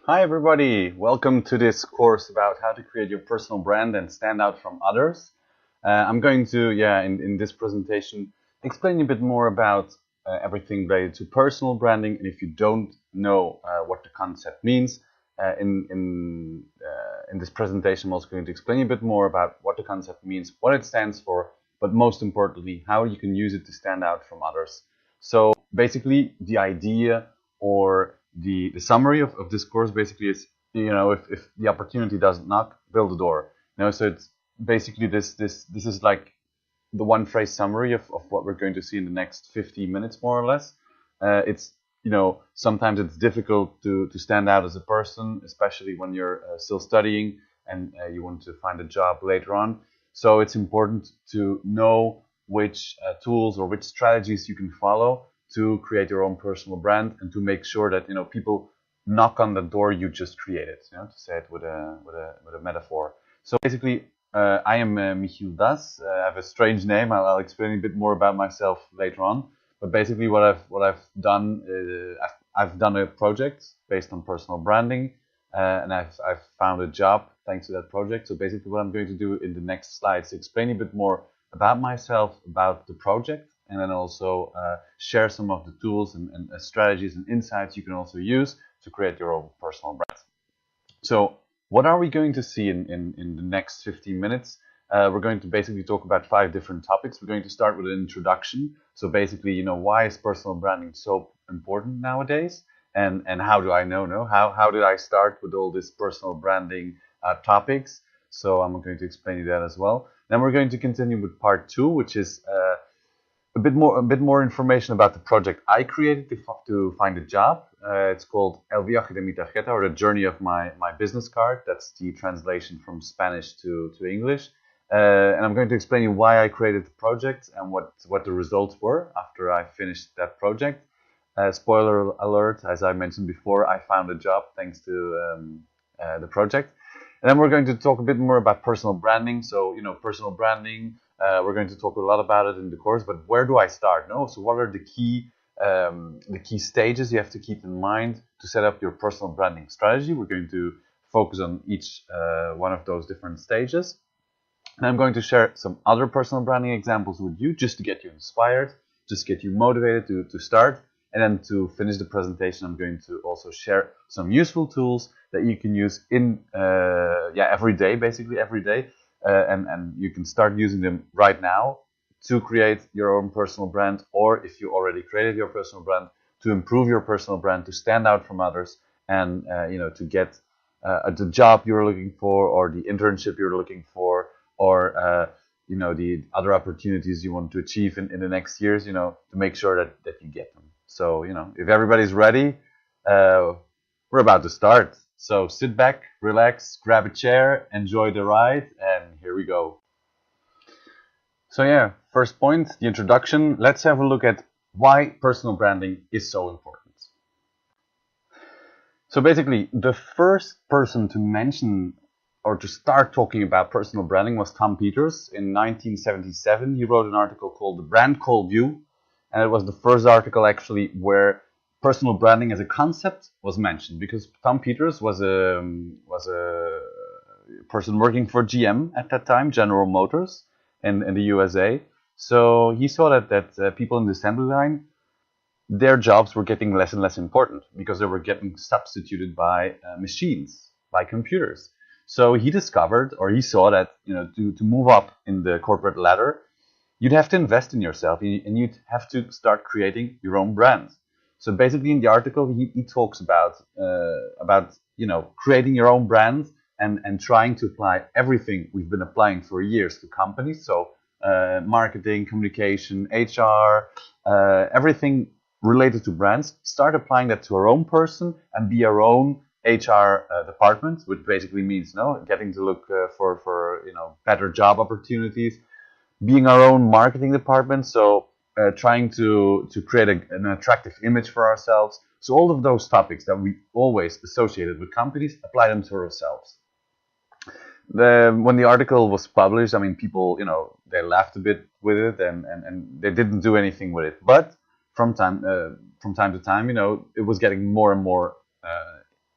Hi everybody, welcome to this course about how to create your personal brand and stand out from others. I'm going to, in this presentation, explain a bit more about everything related to personal branding. And if you don't know what the concept means, in this presentation, I'm also going to explain a bit more about what the concept means, what it stands for, but most importantly, how you can use it to stand out from others. So basically, the idea or the summary of this course basically is, if the opportunity doesn't knock, build a door. So it's basically this is like the one phrase summary of what we're going to see in the next 50 minutes, more or less. It's sometimes it's difficult to stand out as a person, especially when you're still studying and you want to find a job later on. So it's important to know which tools or which strategies you can follow to create your own personal brand and to make sure that people knock on the door you just created. To say it with a metaphor. So basically, I am Michiel. I have a strange name. I'll explain a bit more about myself later on. But basically, what I've done, I've done a project based on personal branding, and I've found a job thanks to that project. So basically, what I'm going to do in the next slides is explain a bit more about myself, about the project, and then also share some of the tools and strategies and insights you can also use to create your own personal brand. So what are we going to see in the next 15 minutes? We're going to basically talk about 5 different topics. We're going to start with an introduction. So basically, why is personal branding so important nowadays? And how do I know? How did I start with all this personal branding topics? So I'm going to explain you that as well. Then we're going to continue with part 2, which is a bit more information about the project I created to find a job. It's called El Viaje de mi Tarjeta, or the journey of my business card. That's the translation from Spanish to English. And I'm going to explain you why I created the project and what the results were after I finished that project. Spoiler alert, as I mentioned before, I found a job thanks to the project. And then we're going to talk a bit more about personal branding. So, personal branding, we're going to talk a lot about it in the course, but where do I start? So what are the key stages you have to keep in mind to set up your personal branding strategy? We're going to focus on each one of those different stages. And I'm going to share some other personal branding examples with you just to get you inspired, just get you motivated to start. And then to finish the presentation, I'm going to also share some useful tools that you can use in every day, basically every day. And you can start using them right now to create your own personal brand, or if you already created your personal brand, to improve your personal brand, to stand out from others, and to get the job you're looking for, or the internship you're looking for, or the other opportunities you want to achieve in the next years, to make sure that you get them. So, if everybody's ready, we're about to start. So sit back, relax, grab a chair, enjoy the ride, and here we go. So first point, the introduction. Let's have a look at why personal branding is so important. So basically, the first person to mention or to start talking about personal branding was Tom Peters in 1977. He wrote an article called The Brand Called You, and it was the first article actually where personal branding as a concept was mentioned, because Tom Peters was a person working for GM at that time, General Motors, in the USA. So he saw that people in the assembly line, their jobs were getting less and less important because they were getting substituted by machines, by computers. So he discovered, or he saw that to move up in the corporate ladder, you'd have to invest in yourself, and you'd have to start creating your own brand. So basically, in the article, he talks about creating your own brand and trying to apply everything we've been applying for years to companies. So marketing, communication, HR, everything related to brands. Start applying that to our own person and be our own HR department, which basically means getting to look for better job opportunities, being our own marketing department. So trying to create an attractive image for ourselves. So all of those topics that we always associated with companies, apply them to ourselves. When the article was published, people, they laughed a bit with it and they didn't do anything with it. But from time to time, it was getting more and more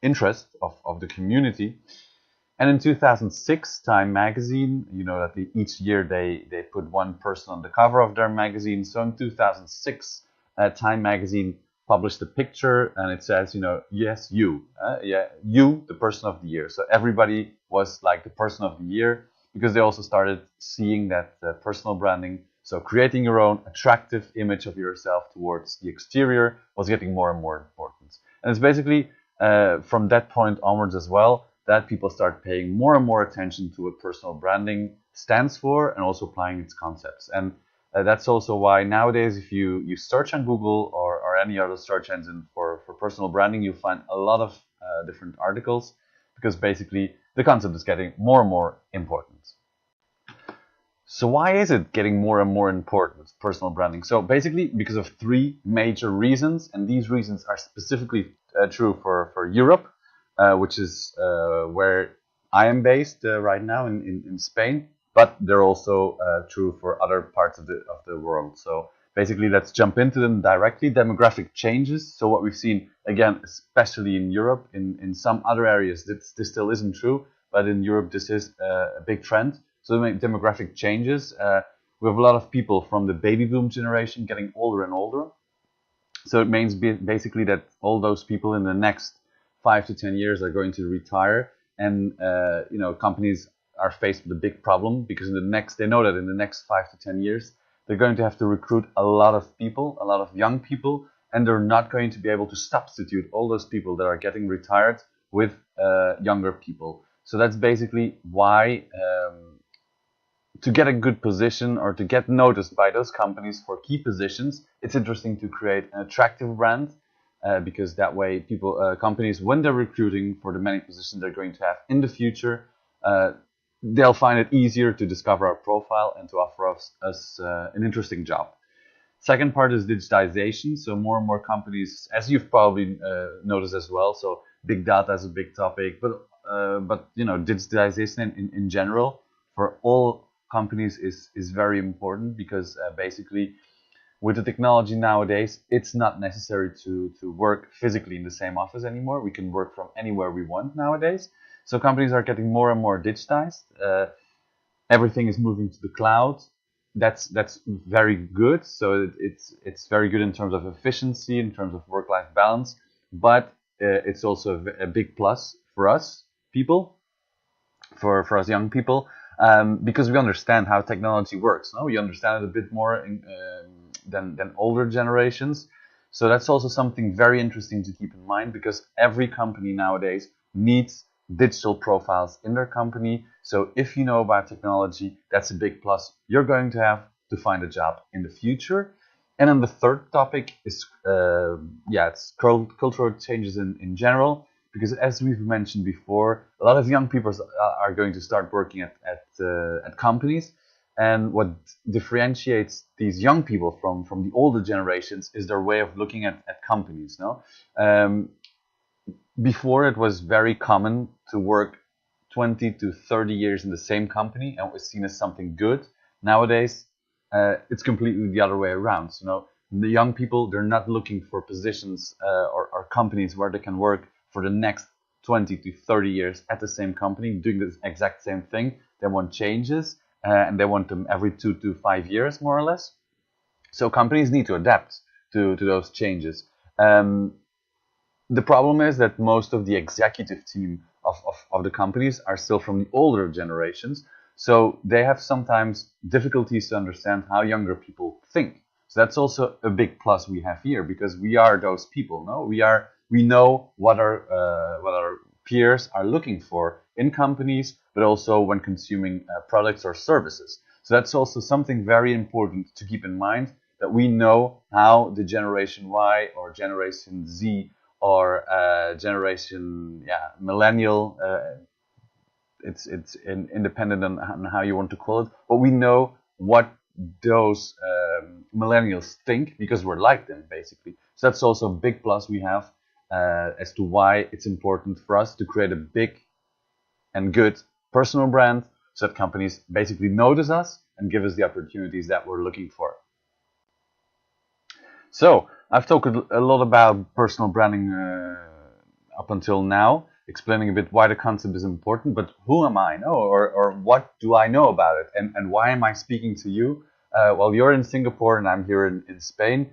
interest of the community. And in 2006, Time magazine, you know that each year they put one person on the cover of their magazine. So in 2006, Time magazine published a picture, and it says, you know, yes, you, yeah, you, the person of the year. So everybody was like the person of the year, because they also started seeing that personal branding, so creating your own attractive image of yourself towards the exterior, was getting more and more important. And it's basically from that point onwards as well that people start paying more and more attention to what personal branding stands for, and also applying its concepts. And that's also why nowadays, if you search on Google or any other search engine for personal branding, you find a lot of different articles, because basically the concept is getting more and more important. So why is it getting more and more important, personal branding? So basically because of three major reasons, and these reasons are specifically true for Europe, which is where I am based right now in Spain, but they're also true for other parts of the world. So basically, let's jump into them directly. Demographic changes. So what we've seen, again, especially in Europe, in some other areas, this still isn't true, but in Europe, this is a big trend. So demographic changes. We have a lot of people from the baby boom generation getting older and older. So it means basically that all those people in the next 5 to 10 years are going to retire, and you know, companies are faced with a big problem, because they know that in the next 5 to 10 years they're going to have to recruit a lot of people, a lot of young people, and they're not going to be able to substitute all those people that are getting retired with younger people. So that's basically why to get a good position or to get noticed by those companies for key positions, it's interesting to create an attractive brand, because that way companies, when they're recruiting for the many positions they're going to have in the future, they'll find it easier to discover our profile and to offer us an interesting job. Second part is digitization. So more and more companies, as you've probably noticed as well, so big data is a big topic, but you know, digitization in general for all companies is very important, because basically with the technology nowadays, it's not necessary to work physically in the same office anymore. We can work from anywhere we want nowadays. So companies are getting more and more digitized. Everything is moving to the cloud. That's very good. So it's very good in terms of efficiency, in terms of work-life balance, but it's also a big plus for us people, for us young people, because we understand how technology works. No? We understand it a bit more than older generations. So that's also something very interesting to keep in mind, because every company nowadays needs digital profiles in their company. So if you know about technology, that's a big plus you're going to have to find a job in the future. And then the third topic is it's cultural changes in general, because as we've mentioned before, a lot of young people are going to start working at companies. And what differentiates these young people from the older generations is their way of looking at companies. No, before it was very common to work 20 to 30 years in the same company, and it was seen as something good. Nowadays, it's completely the other way around. So, you know, the young people, they're not looking for positions or companies where they can work for the next 20 to 30 years at the same company, doing the exact same thing. They want changes, and they want them every 2 to 5 years, more or less. So companies need to adapt to those changes. The problem is that most of the executive team of the companies are still from the older generations. So they have sometimes difficulties to understand how younger people think. So that's also a big plus we have here, because we are those people. No, we know what our peers are looking for in companies, but also when consuming products or services. So that's also something very important to keep in mind, that we know how the Generation Y or Generation Z or generation millennial, it's independent on how you want to call it, but we know what those millennials think, because we're like them basically. So that's also a big plus we have as to why it's important for us to create a big and good personal brand, so that companies basically notice us and give us the opportunities that we're looking for. So I've talked a lot about personal branding up until now, explaining a bit why the concept is important, but who am I? No, or what do I know about it? And why am I speaking to you? Well, you're in Singapore and I'm here in Spain.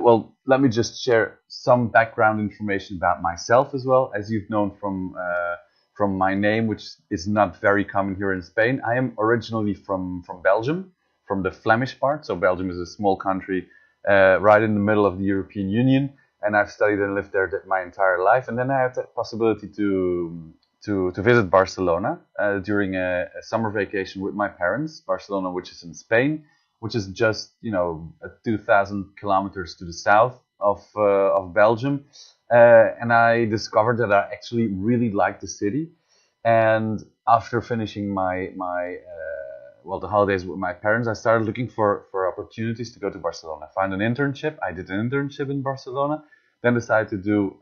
Well, let me just share some background information about myself as well. As you've known from my name, which is not very common here in Spain, I am originally from Belgium, from the Flemish part. So Belgium is a small country right in the middle of the European Union. And I've studied and lived there my entire life. And then I had the possibility to visit Barcelona during a summer vacation with my parents. Barcelona, which is in Spain, which is just 2,000 kilometers to the south of Belgium. And I discovered that I actually really liked the city. And after finishing the holidays with my parents, I started looking for opportunities to go to Barcelona. I found an internship. I did an internship in Barcelona, then decided to do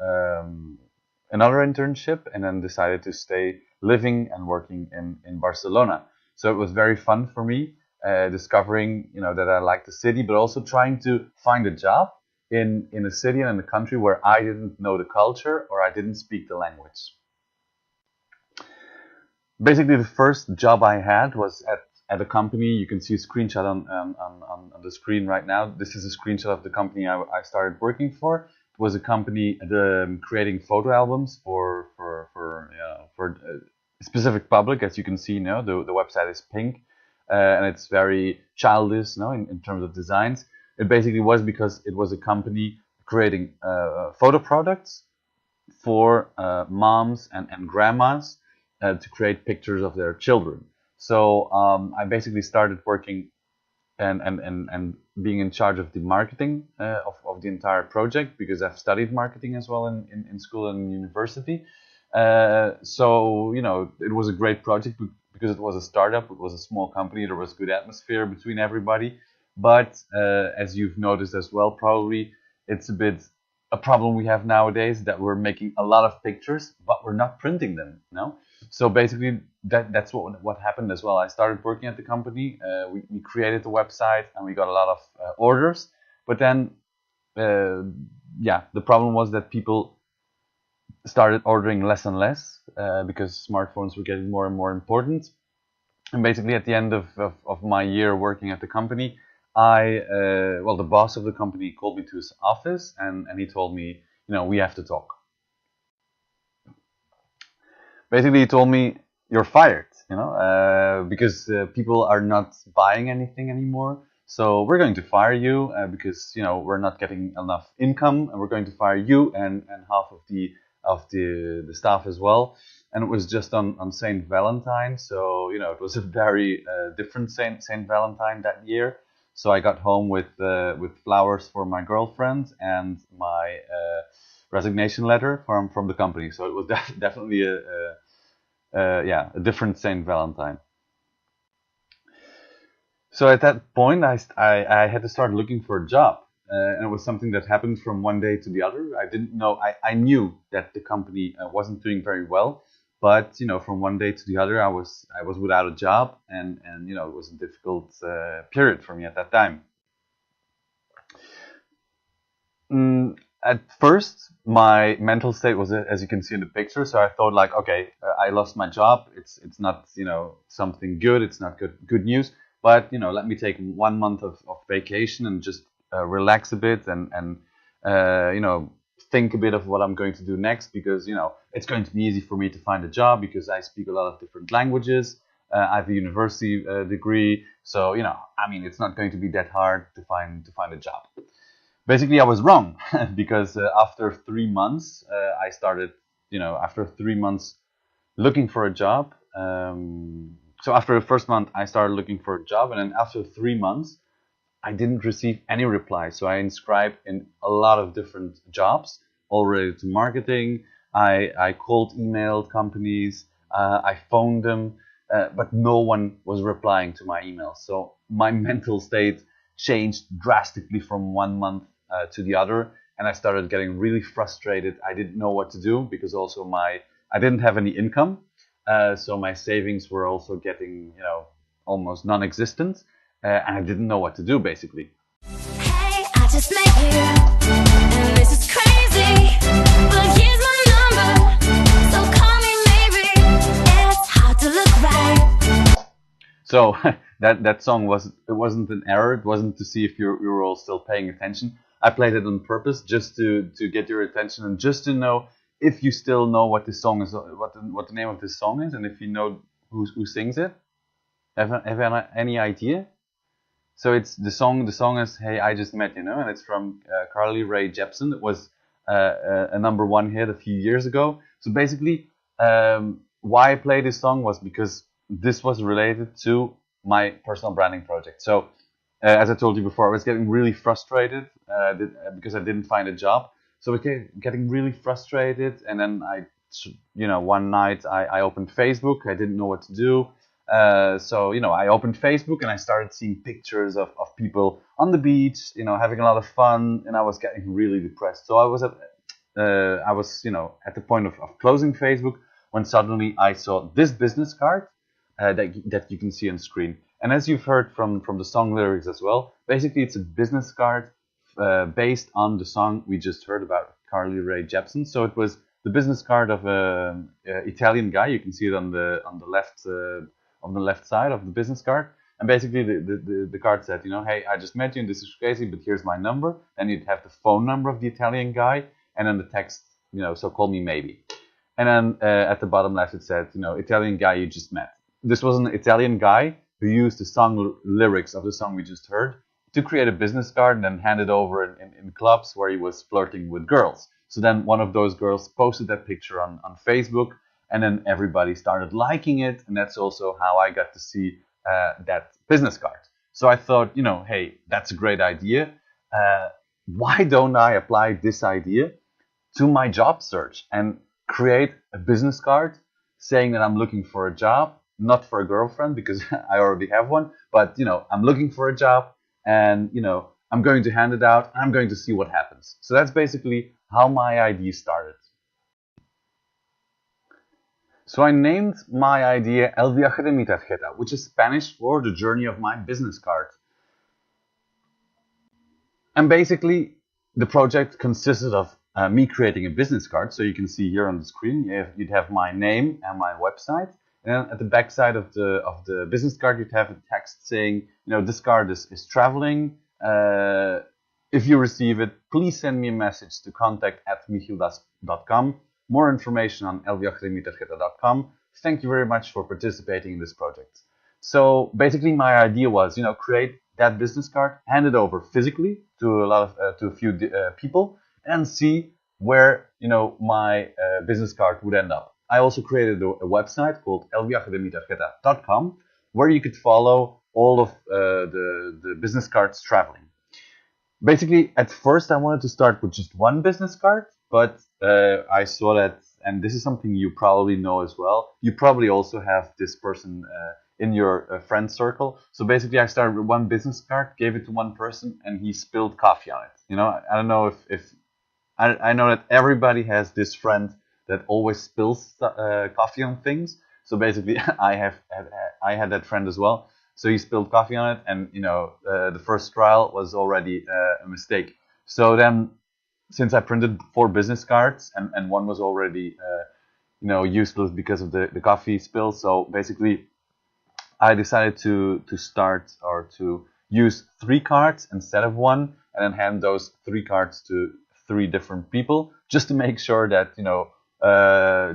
another internship, and then decided to stay living and working in Barcelona. So it was very fun for me, discovering that I like the city, but also trying to find a job in a city and in a country where I didn't know the culture or I didn't speak the language. Basically, the first job I had was at a company. You can see a screenshot on the screen right now. This is a screenshot of the company I started working for. It was a company creating photo albums for a specific public. As you can see now, the website is pink, and it's very childish, in terms of designs. It basically was because it was a company creating photo products for moms and grandmas to create pictures of their children. So I basically started working and being in charge of the marketing of the entire project, because I've studied marketing as well in school and university. So it was a great project because it was a startup. It was a small company. There was good atmosphere between everybody. But as you've noticed as well, probably it's a bit a problem we have nowadays, that we're making a lot of pictures, but we're not printing them. So basically, that's what happened as well. I started working at the company. We created the website and we got a lot of orders. But then, the problem was that people started ordering less and less because smartphones were getting more and more important. And basically, at the end of my year working at the company, the boss of the company called me to his office and he told me, we have to talk. Basically, he told me, you're fired, because people are not buying anything anymore. So we're going to fire you because, we're not getting enough income, and we're going to fire you and half of the staff as well. And it was just on Saint Valentine. So, it was a very different Saint Valentine that year. So I got home with flowers for my girlfriend and my resignation letter from the company. So it was definitely a different Saint Valentine. So at that point, I had to start looking for a job, and it was something that happened from one day to the other. I didn't know. I knew that the company wasn't doing very well, but from one day to the other, I was without a job, and it was a difficult period for me at that time. At first, my mental state was, as you can see in the picture. So I thought, like, okay, I lost my job. It's not something good. It's not good news. But let me take 1 month of vacation and just relax a bit and think a bit of what I'm going to do next, because it's going to be easy for me to find a job because I speak a lot of different languages. I have a university degree, so it's not going to be that hard to find a job. Basically, I was wrong because after 3 months, I started, after 3 months looking for a job. So after the first month, I started looking for a job, and then after 3 months, I didn't receive any reply. So I inscribed in a lot of different jobs, all related to marketing. I cold emailed companies, I phoned them, but no one was replying to my emails. So my mental state changed drastically from 1 month to the other, and I started getting really frustrated. I didn't know what to do because also I didn't have any income, so my savings were also getting almost non-existent, and I didn't know what to do basically. Hey, I just met you, and this is crazy, but here's my number. So that song wasn't an error. It wasn't to see if you were all still paying attention. I played it on purpose just to get your attention and just to know if you still know what this song is, what the name of this song is, and if you know who sings it. Have any idea? So it's the song. The song is "Hey, I Just Met You," know, and it's from Carly Rae Jepsen. It was a number one hit a few years ago. So basically, why I played this song was because this was related to my personal branding project. So as I told you before, I was getting really frustrated because I didn't find a job. So I was getting really frustrated, and then one night I opened Facebook. I didn't know what to do. So I opened Facebook and I started seeing pictures of people on the beach, having a lot of fun, and I was getting really depressed. So I was at the point of closing Facebook when suddenly I saw this business card that you can see on screen. And as you've heard from the song lyrics as well, basically it's a business card based on the song we just heard about Carly Rae Jepsen. So it was the business card of a Italian guy. You can see it on the left side of the business card. And basically the card said, hey, I just met you and this is crazy, but here's my number. And you'd have the phone number of the Italian guy, and then the text, so call me maybe. And then at the bottom left it said, Italian guy you just met. This was an Italian guy who used the song lyrics of the song we just heard to create a business card and then hand it over in clubs where he was flirting with girls. So then one of those girls posted that picture on Facebook, and then everybody started liking it, and that's also how I got to see that business card. So I thought, hey, that's a great idea. Why don't I apply this idea to my job search and create a business card saying that I'm looking for a job, not for a girlfriend because I already have one, but I'm looking for a job, and I'm going to hand it out and I'm going to see what happens. So that's basically how my idea started. So I named my idea El Viaje de mi tarjeta, which is Spanish for the journey of my business card. And basically, the project consisted of me creating a business card. So you can see here on the screen, you'd have my name and my website. And then at the back side of the business card, you'd have a text saying, this card is traveling. If you receive it, please send me a message to contact@michiel.com. More information on elviajedemitarjeta.com. Thank you very much for participating in this project. So basically, my idea was, create that business card, hand it over physically to a few people, and see where my business card would end up. I also created a website called elviajedemitarjeta.com where you could follow all of the business cards traveling. Basically, at first I wanted to start with just one business card, but I saw that, and this is something you probably know as well, you probably also have this person in your friend circle. So basically I started with one business card, gave it to one person, and he spilled coffee on it. I don't know if I know that everybody has this friend that always spills coffee on things. So basically I had that friend as well. So he spilled coffee on it, and the first trial was already a mistake. So then, since I printed 4 business cards and one was already useless because of the coffee spill, so basically I decided to start or to use 3 cards instead of 1, and then hand those 3 cards to 3 different people, just to make sure that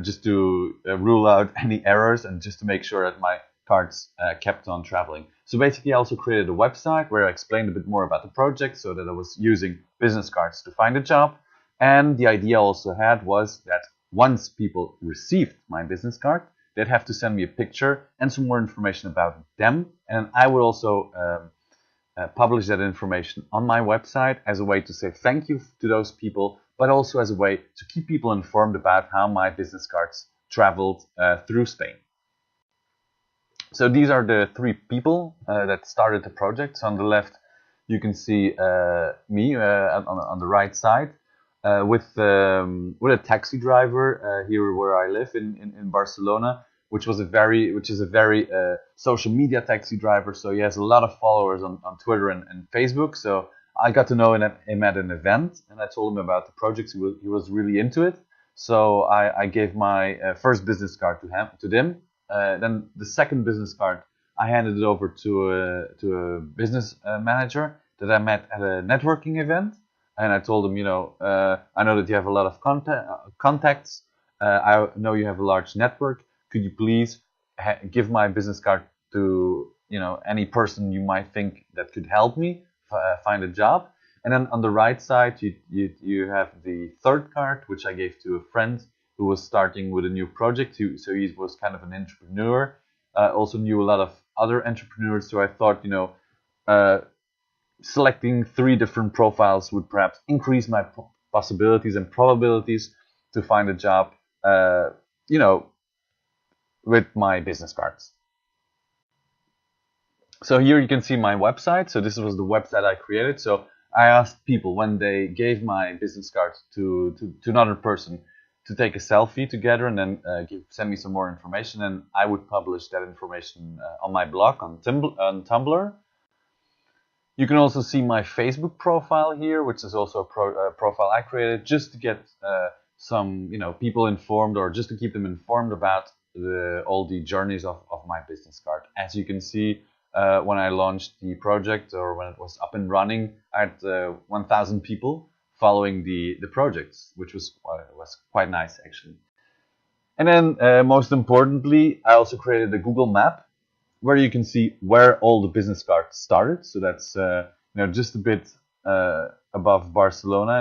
just to rule out any errors and just to make sure that my cards kept on traveling. So basically I also created a website where I explained a bit more about the project, so that I was using business cards to find a job. And the idea I also had was that once people received my business card, they'd have to send me a picture and some more information about them, and I would also publish that information on my website as a way to say thank you to those people, but also as a way to keep people informed about how my business cards traveled through Spain. So these are the 3 people that started the project. So on the left, you can see me on the right side with a taxi driver here where I live in Barcelona, which is a very social media taxi driver. So he has a lot of followers on Twitter and Facebook. So I got to know him at an event, and I told him about the project. He was really into it. So I gave my first business card to them. Then the second business card I handed it over to a business manager that I met at a networking event, and I told him, I know that you have a lot of contacts. I know you have a large network. Could you please give my business card to any person you might think that could help me find a job? And then on the right side, you have the third card, which I gave to a friend who was starting with a new project. So he was kind of an entrepreneur. Also knew a lot of other entrepreneurs. So I thought, selecting 3 different profiles would perhaps increase my possibilities and probabilities to find a job, with my business cards. So here you can see my website. So this was the website I created. So I asked people when they gave my business card to another person to take a selfie together and then send me some more information, and I would publish that information on my blog on Tumblr. You can also see my Facebook profile here, which is also a profile I created just to get some people informed, or just to keep them informed about all the journeys of my business card. As you can see, when I launched the project, or when it was up and running, I had 1,000 people following the projects, which was quite nice actually. And then most importantly, I also created a Google map where you can see where all the business cards started. So that's just a bit above Barcelona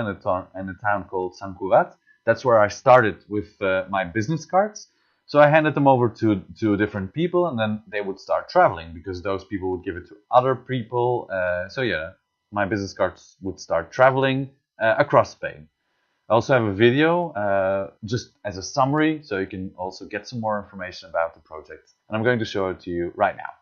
in a town called Sant Cugat. That's where I started with my business cards. So I handed them over to different people, and then they would start traveling because those people would give it to other people. So yeah, my business cards would start traveling across Spain. I also have a video just as a summary, so you can also get some more information about the project. And I'm going to show it to you right now.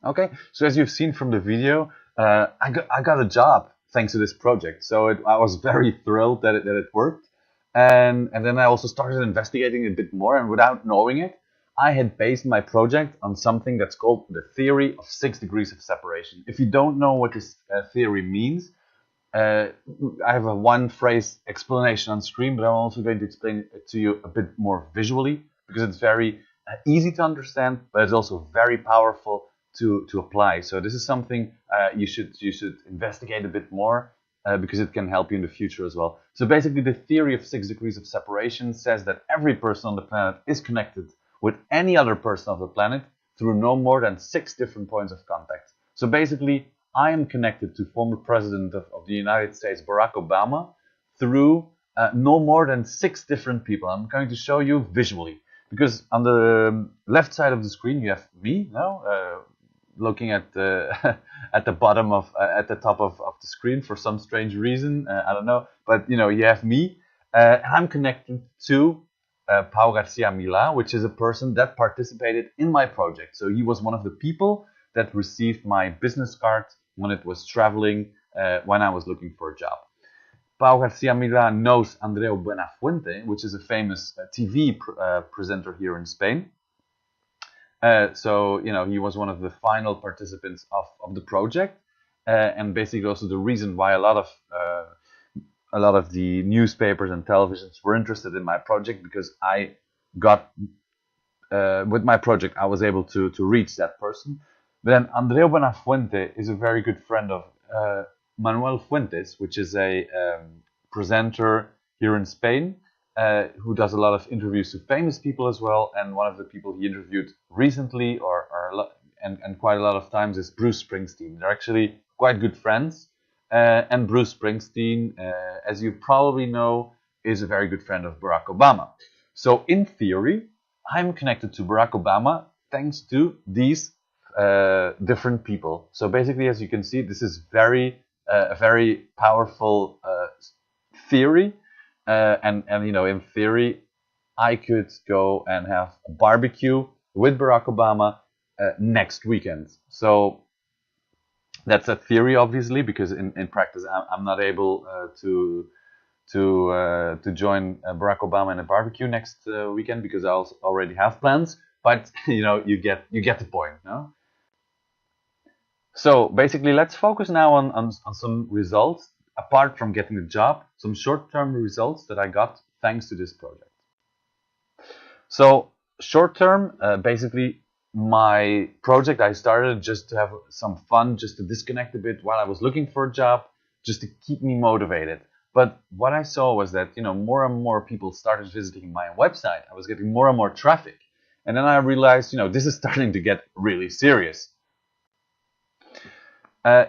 Okay, so as you've seen from the video, I got a job thanks to this project. So I was very thrilled that it worked. And then I also started investigating a bit more, and without knowing it, I had based my project on something that's called the theory of 6 degrees of separation. If you don't know what this theory means, uh, I have a one phrase explanation on screen, but I'm also going to explain it to you a bit more visually because it's very easy to understand, but it's also very powerful to apply. So this is something you should investigate a bit more because it can help you in the future as well. So basically, the theory of 6 degrees of separation says that every person on the planet is connected with any other person of the planet through no more than 6 different points of contact. So basically, I am connected to former President of the United States, Barack Obama, through no more than 6 different people. I'm going to show you visually. Because on the left side of the screen, you have me now, looking at the at the bottom of at the top of the screen for some strange reason. I don't know, but you have me. I'm connected to Pau Garcia Mila, which is a person that participated in my project. So he was one of the people that received my business card when it was traveling, when I was looking for a job. Pau Garcia Mila knows Andreu Buenafuente, which is a famous TV presenter here in Spain. So he was one of the final participants of the project, and basically also the reason why a lot of the newspapers and televisions were interested in my project, because I got with my project I was able to reach that person. But then Andreu Buenafuente is a very good friend of Manuel Fuentes, which is a presenter here in Spain, who does a lot of interviews to famous people as well. And one of the people he interviewed recently, and quite a lot of times, is Bruce Springsteen. They're actually quite good friends. And Bruce Springsteen, as you probably know, is a very good friend of Barack Obama. So in theory, I'm connected to Barack Obama thanks to these different people. So basically, as you can see, this is a very powerful theory, and in theory, I could go and have a barbecue with Barack Obama next weekend. So that's a theory, obviously, because in practice, I'm not able to join Barack Obama in a barbecue next weekend because I already have plans. But you get the point, no? So basically, let's focus now on some results, apart from getting the job, some short-term results that I got thanks to this project. So short-term, basically, my project, I started just to have some fun, just to disconnect a bit while I was looking for a job, just to keep me motivated. But what I saw was that more and more people started visiting my website. I was getting more and more traffic. And then I realized, this is starting to get really serious.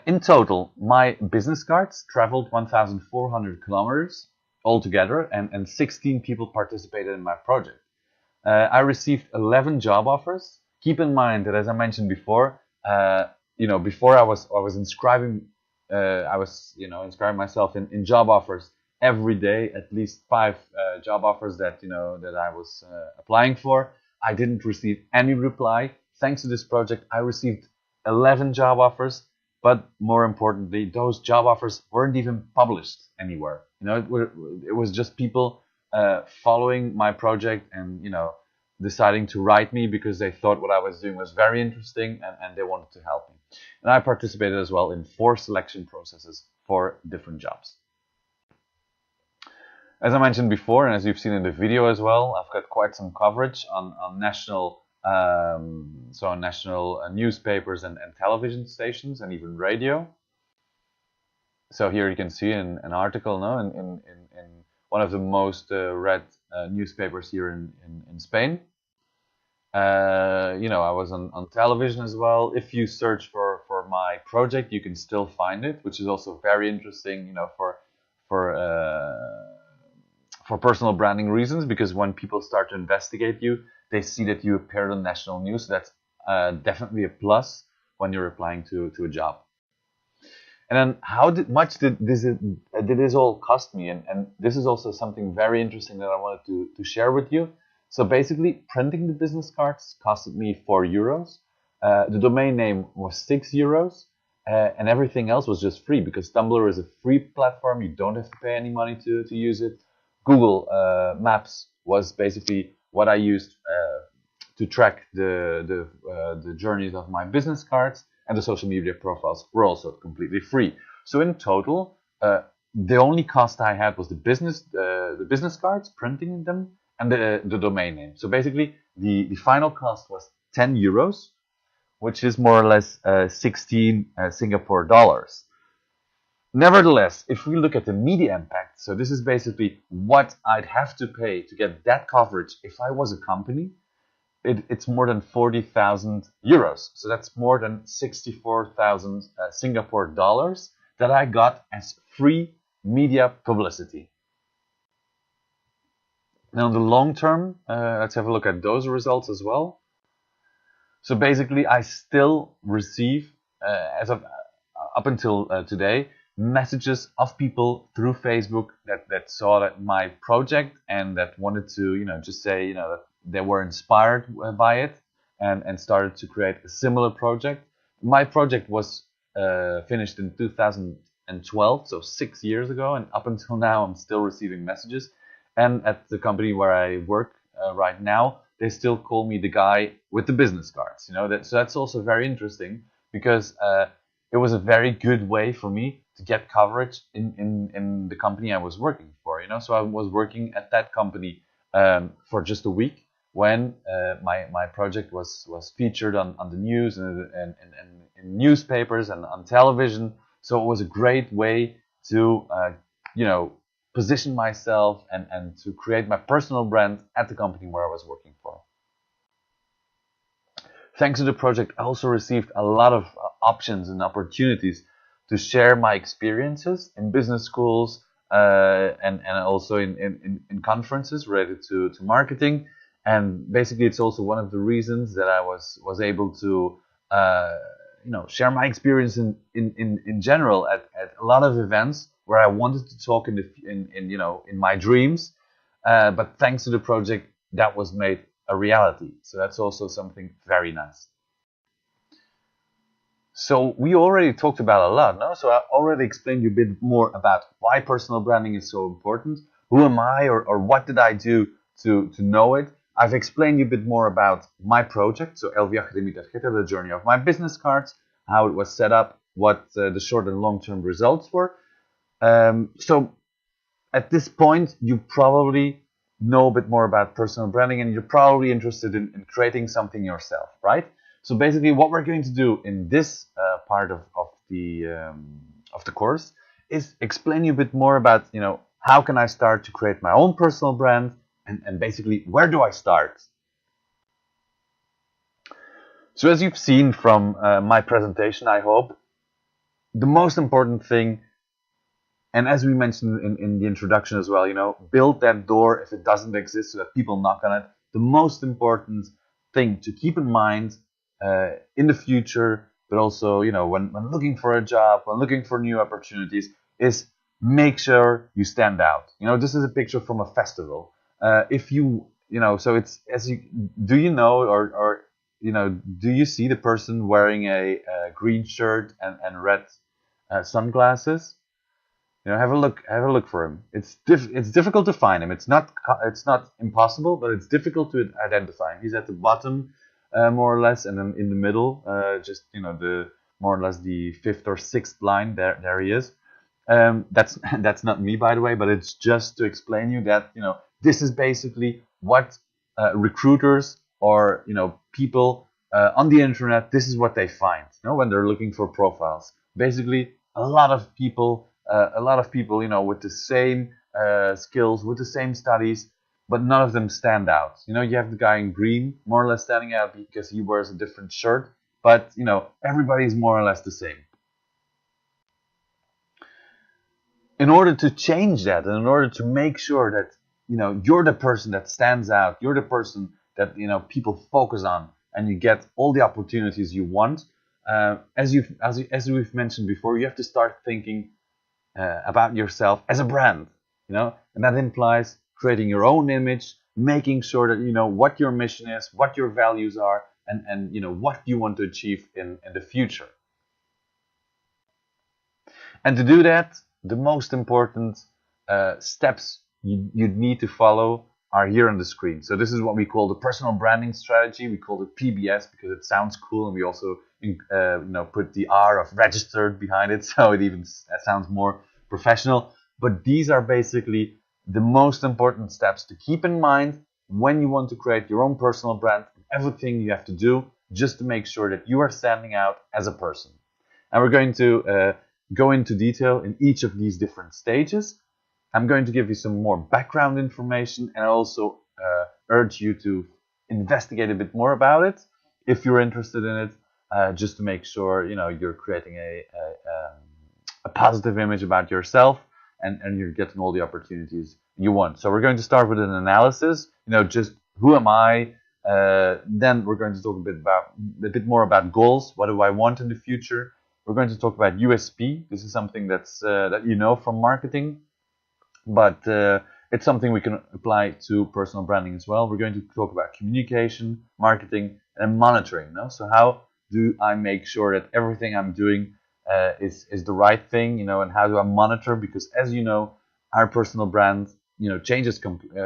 In total, my business cards traveled 1,400 kilometers altogether, and 16 people participated in my project. I received 11 job offers. Keep in mind that, as I mentioned before, before I was inscribing, inscribing myself in job offers every day, at least 5 job offers that I was applying for. I didn't receive any reply. Thanks to this project, I received 11 job offers. But more importantly, those job offers weren't even published anywhere. It was just people following my project and deciding to write me because they thought what I was doing was very interesting and they wanted to help me. And I participated as well in 4 selection processes for different jobs. As I mentioned before, and as you've seen in the video as well, I've got quite some coverage on national newspapers and television stations and even radio. So here you can see an article in one of the most read newspapers here in Spain. I was on television as well. If you search for my project, you can still find it, which is also very interesting, for personal branding reasons, because when people start to investigate you, they see that you appeared on national news. So that's definitely a plus when you're applying to a job. And then how much did this all cost me? And this is also something very interesting that I wanted to share with you. So basically, printing the business cards costed me €4. The domain name was €6, and everything else was just free because Tumblr is a free platform. You don't have to pay any money to use it. Google Maps was basically what I used to track the journeys of my business cards, and the social media profiles were also completely free. So in total, the only cost I had was the business cards, printing them, and the domain name. So basically, the final cost was €10, which is more or less 16 Singapore dollars. Nevertheless, if we look at the media impact, so this is basically what I'd have to pay to get that coverage if I was a company, it's more than €40,000. So that's more than 64,000 Singapore dollars that I got as free media publicity. Now, in the long term, let's have a look at those results as well. So basically, I still receive, as of up until today, messages of people through Facebook that saw that my project and that wanted to, just say, that they were inspired by it and started to create a similar project. My project was finished in 2012, so 6 years ago, and up until now, I'm still receiving messages. And at the company where I work right now, they still call me the guy with the business cards. So that's also very interesting because it was a very good way for me to get coverage in the company I was working for. So I was working at that company for just a week when my project was featured on the news and in newspapers and on television. So it was a great way to position myself and to create my personal brand at the company where I was working for. Thanks to the project, I also received a lot of options and opportunities to share my experiences in business schools and also in conferences related to marketing. And basically, it's also one of the reasons that I was able to share my experience in general at a lot of events where I wanted to talk in my dreams, but thanks to the project, that was made a reality. So that's also something very nice. So we already talked about a lot, no? So I already explained you a bit more about why personal branding is so important. Who am I, or what did I do to know it? I've explained you a bit more about my project, so LV Academie Tarjeta, the journey of my business cards, how it was set up, what the short and long-term results were. So at this point, you probably know a bit more about personal branding, and you're probably interested in creating something yourself, right? So basically, what we're going to do in this part of the course is explain you a bit more about, how can I start to create my own personal brand, and basically, where do I start? So as you've seen from my presentation, I hope, the most important thing, and as we mentioned in the introduction as well, build that door if it doesn't exist so that people knock on it. The most important thing to keep in mind in the future, but also, when looking for a job, when looking for new opportunities, is make sure you stand out. This is a picture from a festival. If so it's do you see the person wearing a green shirt and red sunglasses? Have a look for him. It's difficult to find him. It's not impossible, but it's difficult to identify him. He's at the bottom, more or less, and then in the middle, just the more or less the fifth or sixth line. There he is. That's not me, by the way, but it's just to explain you that this is basically what recruiters or people on the internet, this is what they find when they're looking for profiles. Basically, a lot of people with the same skills, with the same studies, but none of them stand out. You have the guy in green more or less standing out because he wears a different shirt, but everybody's more or less the same. In order to change that, and in order to make sure that you're the person that stands out, you're the person that people focus on, and you get all the opportunities you want, as we've mentioned before, you have to start thinking about yourself as a brand, and that implies creating your own image, making sure that what your mission is, what your values are, and what you want to achieve in the future. And to do that, the most important steps you'd need to follow are here on the screen. So this is what we call the personal branding strategy. We call it PBS because it sounds cool, and we also put the R of registered behind it, so it even sounds more professional. But these are basically the most important steps to keep in mind when you want to create your own personal brand. Everything you have to do just to make sure that you are standing out as a person. And we're going to go into detail in each of these different stages. I'm going to give you some more background information, and I also urge you to investigate a bit more about it if you're interested in it, just to make sure you're creating a positive image about yourself, and you're getting all the opportunities you want. So we're going to start with an analysis. Just who am I? Then we're going to talk a bit more about goals. What do I want in the future? We're going to talk about USP. This is something that's that you know from marketing, but it's something we can apply to personal branding as well. We're going to talk about communication, marketing, and monitoring. So how do I make sure that everything I'm doing is the right thing? And how do I monitor? Because as you know, our personal brand changes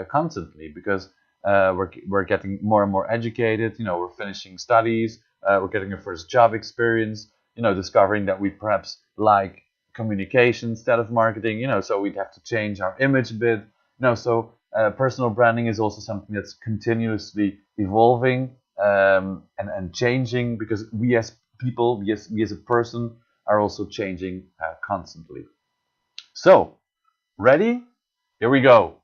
constantly because we're getting more and more educated. We're finishing studies. We're getting a first job experience. Discovering that we perhaps like communication instead of marketing. So we'd have to change our image a bit. So personal branding is also something that's continuously evolving and changing, because we as people, we as a person, are also changing constantly. So, ready? Here we go.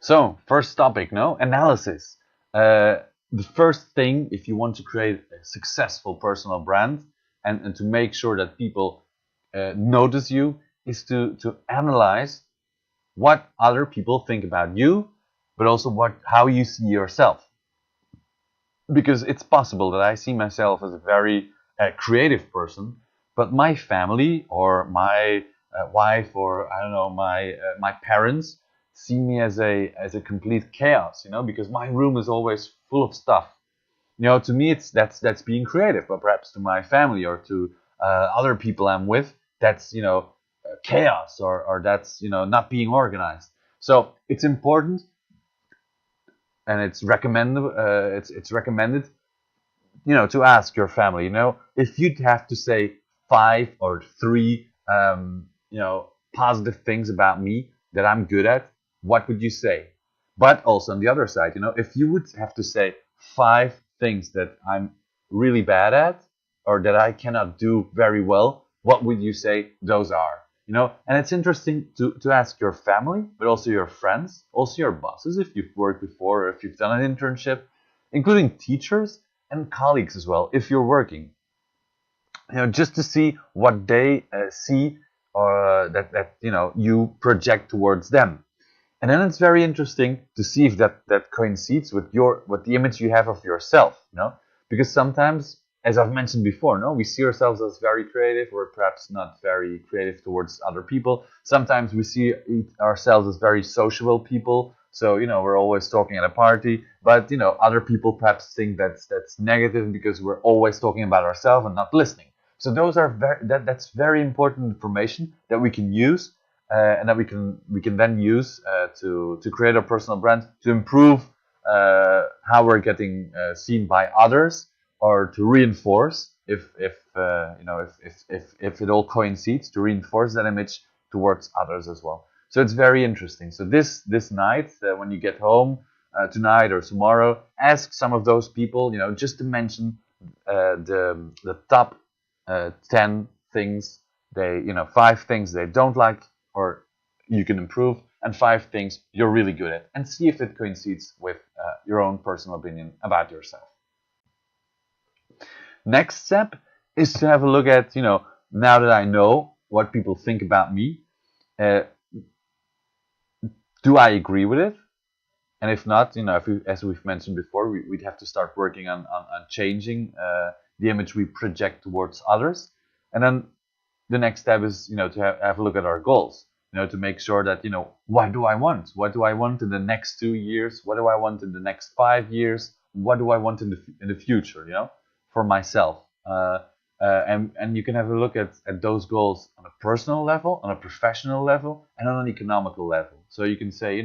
So, first topic, analysis. The first thing, if you want to create a successful personal brand and to make sure that people notice you, is to analyze what other people think about you, but also how you see yourself. Because it's possible that I see myself as a very creative person, but my family or my wife, or I don't know, my parents see me as a complete chaos, because my room is always full of stuff. To me, that's being creative, but perhaps to my family or to other people I'm with, that's chaos, or that's not being organized. So it's important, and it's recommended. It's recommended, to ask your family. If you'd have to say 5 or 3, positive things about me that I'm good at, what would you say? But also on the other side, if you would have to say 5 things that I'm really bad at, or that I cannot do very well, what would you say those are? And it's interesting to ask your family, but also your friends, also your bosses, if you've worked before, or if you've done an internship, including teachers and colleagues as well, if you're working. Just to see what they see, or that you project towards them. And then it's very interesting to see if that coincides with the image you have of yourself, because sometimes, as I've mentioned before, we see ourselves as very creative, or perhaps not very creative towards other people. Sometimes we see ourselves as very sociable people, so we're always talking at a party, but other people perhaps think that's negative because we're always talking about ourselves and not listening. So those are that's very important information that we can use, and that we can then use to create a personal brand, to improve how we're getting seen by others, or to reinforce, if it all coincides, to reinforce that image towards others as well. So it's very interesting. So this night, when you get home tonight or tomorrow, ask some of those people, just to mention the top 10 things 5 things they don't like, or you can improve, and 5 things you're really good at, and see if it coincides with your own personal opinion about yourself. Next step is to have a look at, now that I know what people think about me, do I agree with it? And if not, as we've mentioned before, we'd have to start working on changing the image we project towards others. And then the next step is, to have a look at our goals, to make sure that, what do I want? What do I want in the next 2 years? What do I want in the next 5 years? what do I want in the future, for myself. And you can have a look at those goals on a personal level, on a professional level, and on an economical level. So you can say,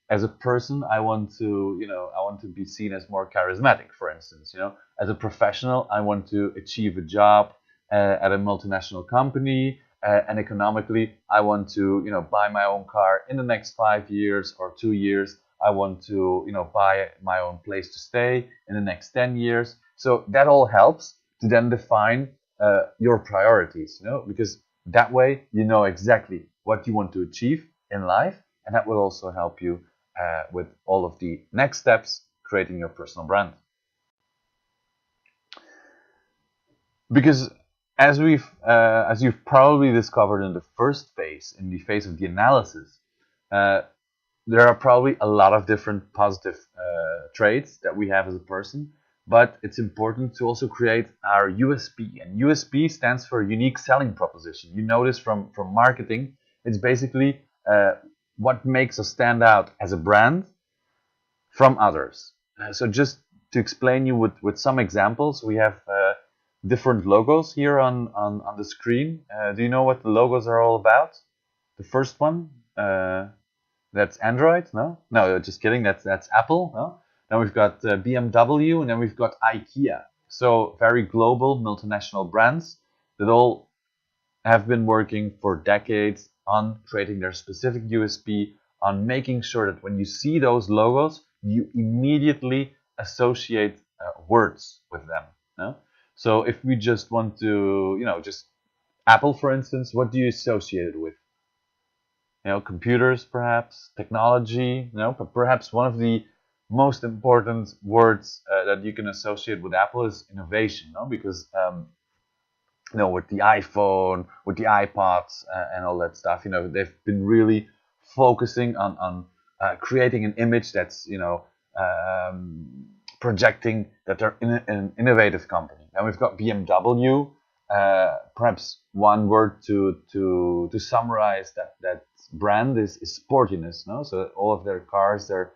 as a person, I want to be seen as more charismatic, for instance. As a professional, I want to achieve a job at a multinational company, and economically, I want to, buy my own car in the next 5 years or 2 years. I want to, buy my own place to stay in the next 10 years. So that all helps to then define your priorities, because that way you know exactly what you want to achieve in life, and that will also help you with all of the next steps creating your personal brand. Because as you've probably discovered in the first phase, in the phase of the analysis, uh, there are probably a lot of different positive traits that we have as a person, but it's important to also create our USP. And USP stands for unique selling proposition. You know this from marketing. It's basically what makes us stand out as a brand from others. So just to explain you with some examples, we have different logos here on the screen. Do you know what the logos are all about? The first one, that's Android. No, just kidding. That's Apple. No. Then we've got BMW, and then we've got IKEA. So very global multinational brands that all have been working for decades on creating their specific USP, on making sure that when you see those logos, you immediately associate words with them. No? So if we just want to, just Apple, for instance, what do you associate it with? Computers, perhaps, technology, but perhaps one of the most important words that you can associate with Apple is innovation, because with the iPhone, with the iPods, and all that stuff, they've been really focusing on creating an image that's, projecting that they're an innovative company. Now we've got BMW. Perhaps one word to summarize that brand is sportiness. No, so all of their cars, they're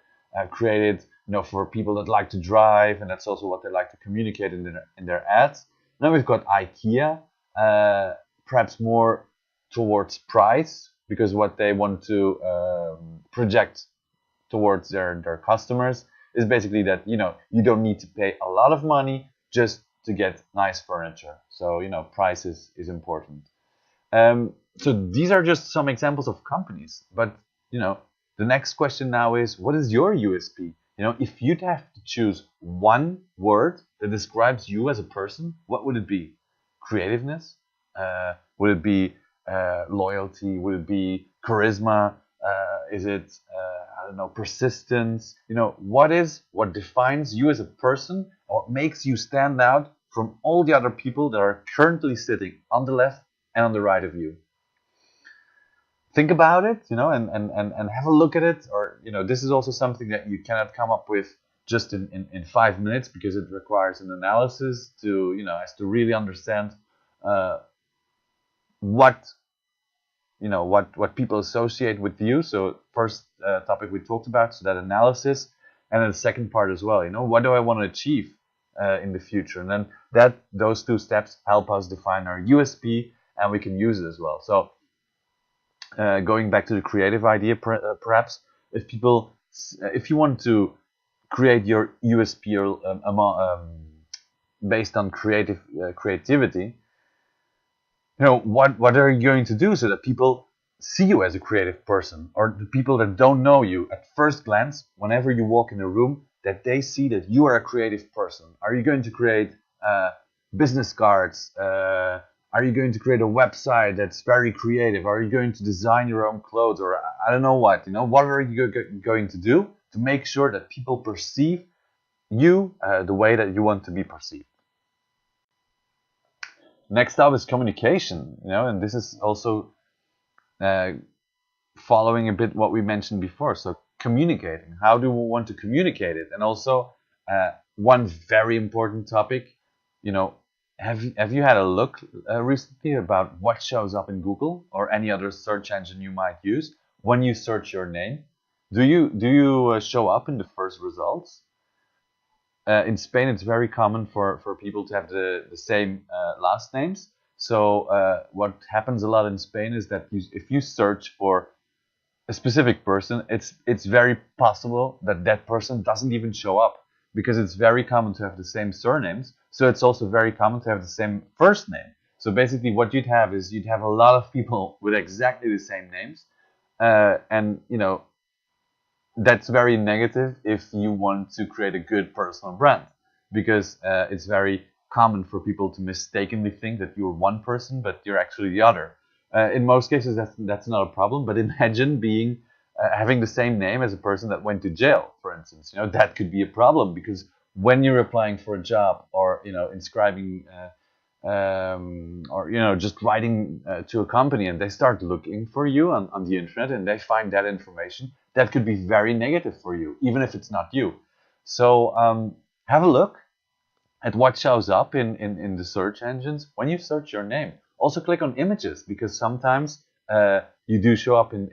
created, for people that like to drive, and that's also what they like to communicate in their ads. Then we've got IKEA, perhaps more towards price, because what they want to project towards their customers is basically that you don't need to pay a lot of money just to get nice furniture. So price is important. So these are just some examples of companies, but the next question now is, what is your USP? If you'd have to choose one word that describes you as a person, what would it be? Creativeness? Would it be loyalty? Would it be charisma? Is it I don't know, persistence? What defines you as a person, and what makes you stand out from all the other people that are currently sitting on the left and on the right of you? Think about it, and have a look at it. Or this is also something that you cannot come up with just in 5 minutes, because it requires an analysis to as to really understand what people associate with you. So first topic we talked about, so that analysis, and then the second part as well. What do I want to achieve in the future? And then those two steps help us define our USP, and we can use it as well. So going back to the creative idea, perhaps if you want to create your USP based on creativity, what are you going to do so that people see you as a creative person, or the people that don't know you at first glance, whenever you walk in a room, that they see that you are a creative person? Are you going to create business cards? Are you going to create a website that's very creative? Are you going to design your own clothes? Or I don't know what. What are you going to do to make sure that people perceive you the way that you want to be perceived? Next up is communication, and this is also following a bit what we mentioned before. So communicating, how do we want to communicate it? And also one very important topic, have you had a look recently about what shows up in Google or any other search engine you might use when you search your name? Do you show up in the first results? in Spain, it's very common for people to have the same last names. So what happens a lot in Spain is that if you search for a specific person, it's very possible that that person doesn't even show up, because it's very common to have the same surnames. So it's also very common to have the same first name. So basically, what you'd have is you'd have a lot of people with exactly the same names, and that's very negative if you want to create a good personal brand, because it's very common for people to mistakenly think that you're one person, but you're actually the other. In most cases, that's not a problem. But imagine being having the same name as a person that went to jail, for instance. That could be a problem, because when you're applying for a job, or inscribing or just writing to a company, and they start looking for you on the internet, and they find that information, that could be very negative for you, even if it's not you. So have a look at what shows up in the search engines when you search your name. Also click on images, because sometimes you do show up in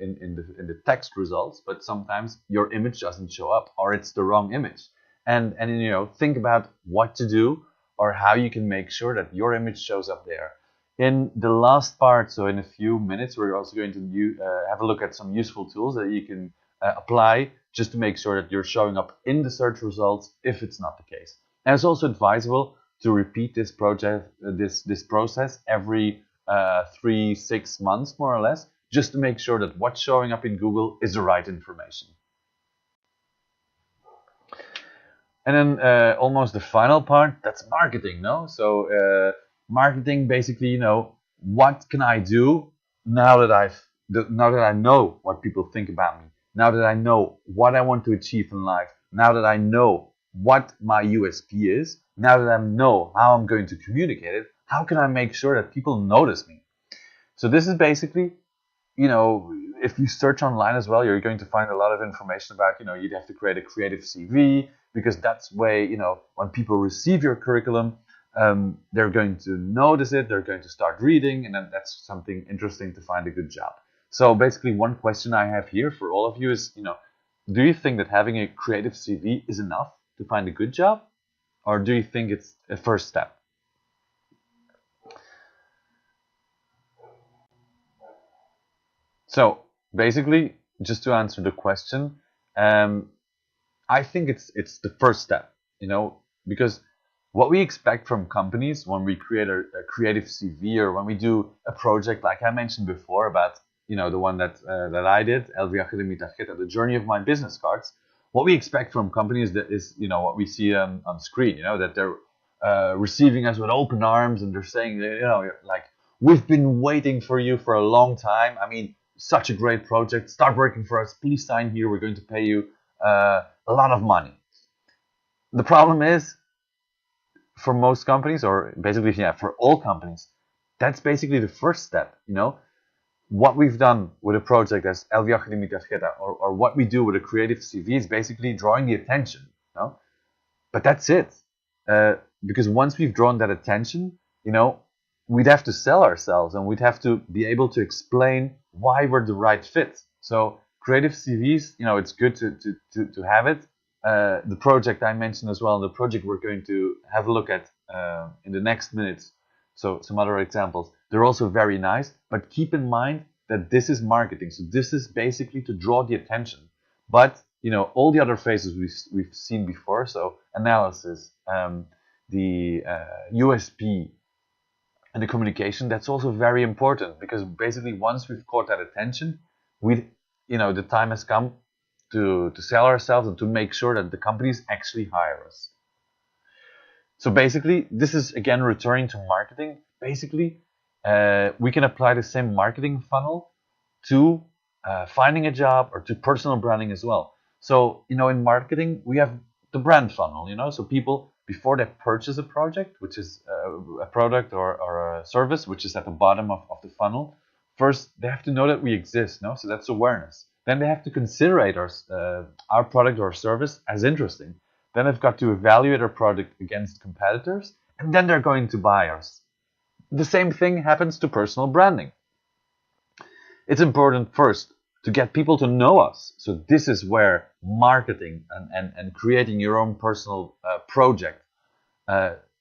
the text results, but sometimes your image doesn't show up, or it's the wrong image. And think about what to do, or how you can make sure that your image shows up there. In the last part, so in a few minutes, we're also going to have a look at some useful tools that you can apply just to make sure that you're showing up in the search results if it's not the case. And it's also advisable to repeat this process every 3-6 months, more or less, just to make sure that what's showing up in Google is the right information. And then almost the final part, that's marketing, no? So marketing, basically, what can I do now that I know what people think about me, now that I know what I want to achieve in life, now that I know what my USP is, now that I know how I'm going to communicate it, how can I make sure that people notice me? So this is basically, if you search online as well, you're going to find a lot of information about, you'd have to create a creative CV, because that's way, when people receive your curriculum, they're going to notice it, they're going to start reading, and then that's something interesting to find a good job. So basically, one question I have here for all of you is, do you think that having a creative CV is enough to find a good job? Or do you think it's a first step? So basically, just to answer the question, I think it's the first step, because what we expect from companies when we create a creative CV, or when we do a project like I mentioned before about, the one that I did, El Viaje de mi Tarjeta, the journey of my business cards. What we expect from companies that is, what we see on screen, that they're receiving us with open arms, and they're saying, like, we've been waiting for you for a long time. I mean, such a great project. Start working for us. Please sign here. We're going to pay you a lot of money. The problem is, for most companies, or basically, for all companies, that's basically the first step. What we've done with a project as El Viaje de mi Tarjeta, or what we do with a creative CV, is basically drawing the attention. But that's it. Because once we've drawn that attention, we'd have to sell ourselves, and we'd have to be able to explain why we're the right fit. So creative CVs, it's good to have it. The project I mentioned as well, the project we're going to have a look at in the next minutes. So some other examples. They're also very nice, but keep in mind that this is marketing. So this is basically to draw the attention. But all the other phases we've seen before. So analysis, the USP, and the communication. That's also very important, because basically once we've caught that attention, the time has come to sell ourselves and to make sure that the companies actually hire us. So basically, this is again returning to marketing. Basically, we can apply the same marketing funnel to finding a job, or to personal branding as well. So, in marketing, we have the brand funnel, so people, before they purchase a project, which is a product or a service, which is at the bottom of the funnel, first they have to know that we exist, so that's awareness. Then they have to consider our product or service as interesting. Then they've got to evaluate our product against competitors, and then they're going to buy us. The same thing happens to personal branding. It's important first to get people to know us. So this is where marketing and creating your own personal project,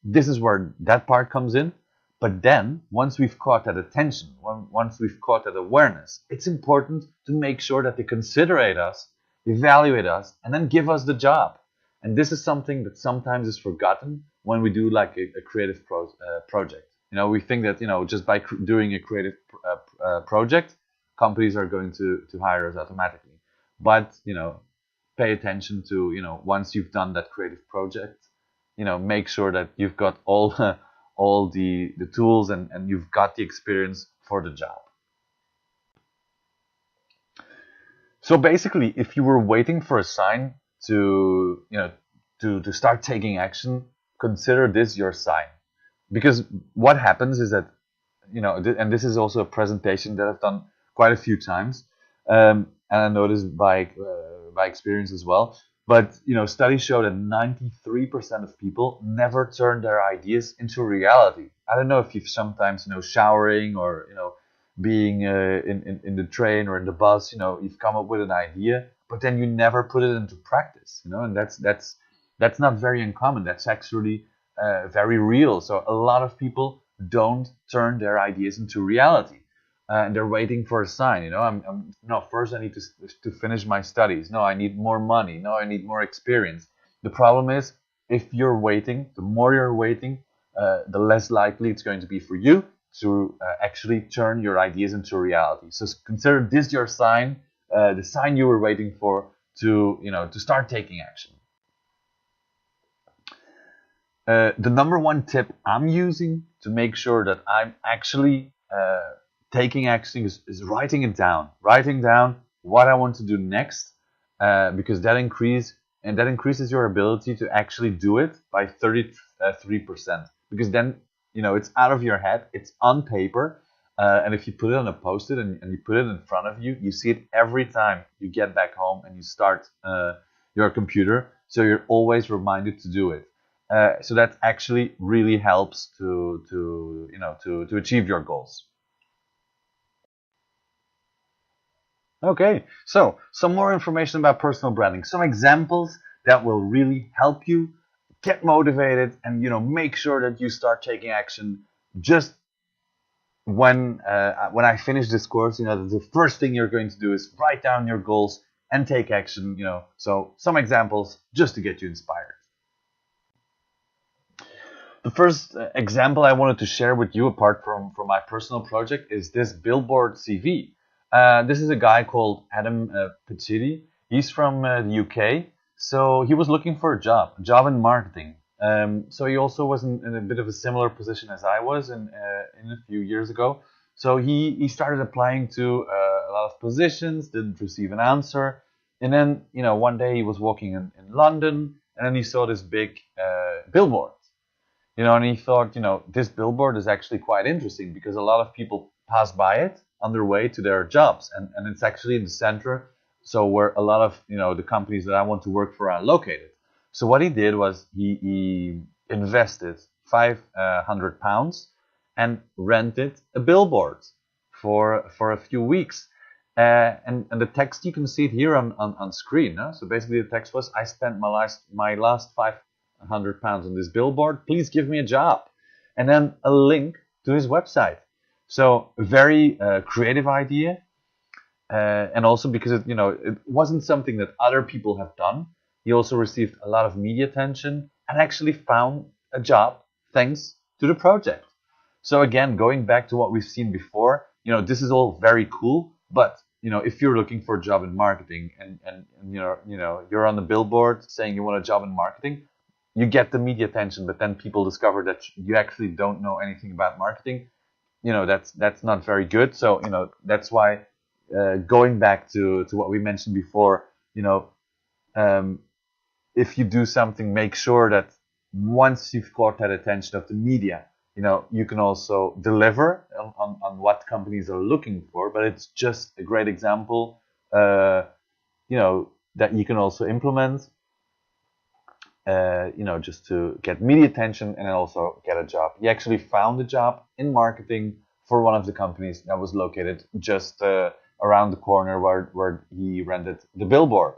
this is where that part comes in. But then, once we've caught that attention, once we've caught that awareness, it's important to make sure that they considerate us, evaluate us, and then give us the job. And this is something that sometimes is forgotten when we do like a creative project. You know, we think that, you know, just by doing a creative project, companies are going to hire us automatically. But, you know, pay attention to, you know, once you've done that creative project, you know, make sure that you've got all all the tools and you've got the experience for the job. So basically, if you were waiting for a sign to, you know, to start taking action, consider this your sign. Because what happens is that, you know, and this is also a presentation that I've done quite a few times, and I know this by experience as well. But, you know, studies show that 93% of people never turn their ideas into reality. I don't know if you've sometimes, you know, showering or, you know, being in the train or in the bus, you know, you've come up with an idea, but then you never put it into practice, you know, and that's not very uncommon. That's actually very real. So a lot of people don't turn their ideas into reality. And they're waiting for a sign, you know. No, first I need to finish my studies. No, I need more money. No, I need more experience. The problem is, if you're waiting, the more you're waiting, the less likely it's going to be for you to actually turn your ideas into reality. So consider this your sign, the sign you were waiting for to, you know, to start taking action. The number one tip I'm using to make sure that I'm actually taking action is writing it down. Writing down what I want to do next, because that increases your ability to actually do it by 33%. Because then, you know, it's out of your head, it's on paper, and if you put it on a post-it and you put it in front of you, you see it every time you get back home and you start your computer. So you're always reminded to do it. So that actually really helps to achieve your goals. Okay, so some more information about personal branding, some examples that will really help you get motivated and, you know, make sure that you start taking action just when I finish this course. You know, the first thing you're going to do is write down your goals and take action, you know. So some examples just to get you inspired. The first example I wanted to share with you, apart from my personal project, is this billboard CV. This is a guy called Adam Pichiri. He's from the UK. So he was looking for a job in marketing. So he also was in a bit of a similar position as I was in a few years ago. So he started applying to a lot of positions, didn't receive an answer. And then, you know, one day he was walking in London, and then he saw this big billboard. You know, and he thought, you know, this billboard is actually quite interesting because a lot of people pass by it on their way to their jobs, and it's actually in the center, so where a lot of, you know, the companies that I want to work for are located. So what he did was he invested £500 and rented a billboard for a few weeks. And the text, you can see it here on screen. Huh? So basically the text was, I spent my last £500 on this billboard, please give me a job. And then a link to his website. So a very creative idea, and also because it wasn't something that other people have done. He also received a lot of media attention and actually found a job thanks to the project. So again, going back to what we've seen before, you know, this is all very cool, but you know, if you're looking for a job in marketing and you're on the billboard saying you want a job in marketing, you get the media attention, but then people discover that you actually don't know anything about marketing. You know, that's not very good. So, you know, that's why going back to what we mentioned before, you know, if you do something, make sure that once you've caught that attention of the media, you know, you can also deliver on what companies are looking for. But it's just a great example, you know, that you can also implement, you know, just to get media attention and also get a job. He actually found a job in marketing for one of the companies that was located just around the corner where he rented the billboard.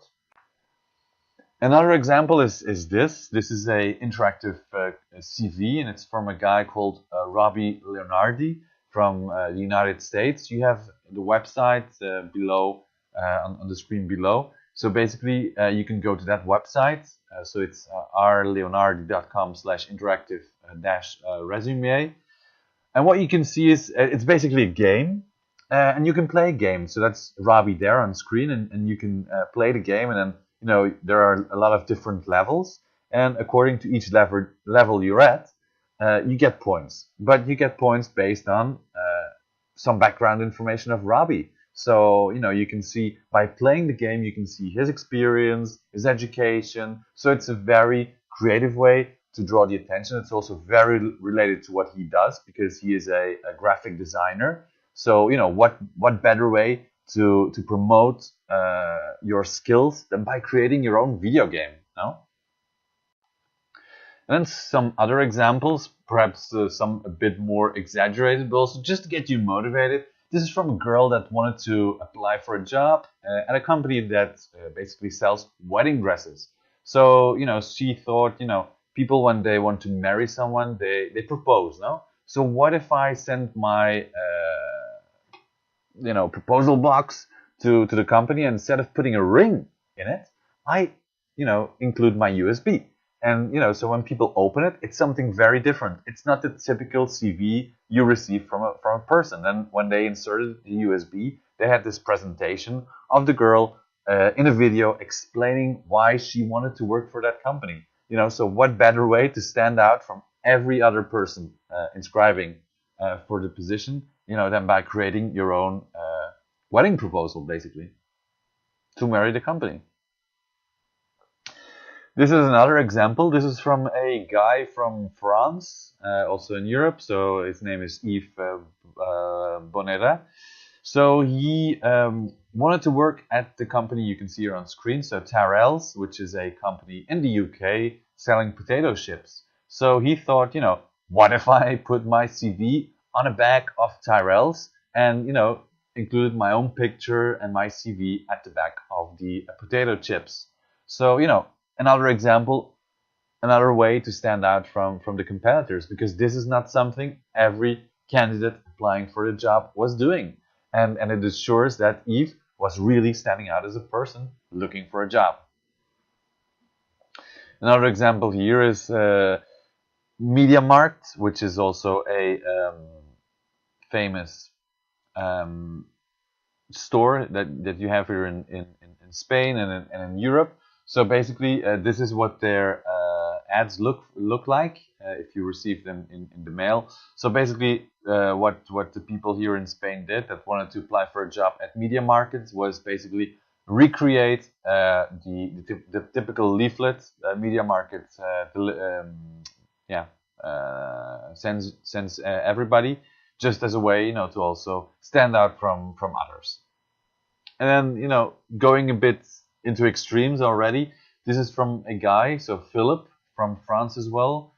Another example is this. This is a interactive CV, and it's from a guy called Robbie Leonardi from the United States. You have the website below on the screen below. So basically, you can go to that website. So it's rleonardi.com/interactive-resume. And what you can see is it's basically a game, and you can play a game. So that's Robbie there on screen, and you can play the game, and then there are a lot of different levels, and according to each level you're at, you get points. But you get points based on some background information of Robbie. So you can see by playing the game, you can see his experience, his education. So it's a very creative way to draw the attention. It's also very related to what he does because he is a graphic designer. So what better way to promote your skills than by creating your own video game, no? And then some other examples, perhaps some a bit more exaggerated, but also just to get you motivated. This is from a girl that wanted to apply for a job at a company that basically sells wedding dresses. So she thought, people when they want to marry someone, they propose, no? So what if I send my proposal box to the company, and instead of putting a ring in it, I include my USB. And so when people open it, it's something very different. It's not the typical CV you receive from a person. And when they inserted the USB, they had this presentation of the girl in a video explaining why she wanted to work for that company. So what better way to stand out from every other person inscribing for the position, than by creating your own wedding proposal, basically, to marry the company. This is another example. This is from a guy from France, also in Europe. So his name is Yves Bonera. So he wanted to work at the company you can see here on screen, so Tyrrell's, which is a company in the UK selling potato chips. So he thought, what if I put my CV on a bag of Tyrrell's and, included my own picture and my CV at the back of the potato chips. So, another example, another way to stand out from the competitors, because this is not something every candidate applying for the job was doing. And it assures that Yves was really standing out as a person looking for a job. Another example here is MediaMarkt, which is also a famous store that you have here in Spain and in Europe. So basically, this is what their ads look like if you receive them in the mail. So basically, what the people here in Spain did that wanted to apply for a job at MediaMarkt was basically recreate the typical leaflet MediaMarkt sends everybody, just as a way to also stand out from others. And then going a bit into extremes already. This is from a guy, so Philip from France as well.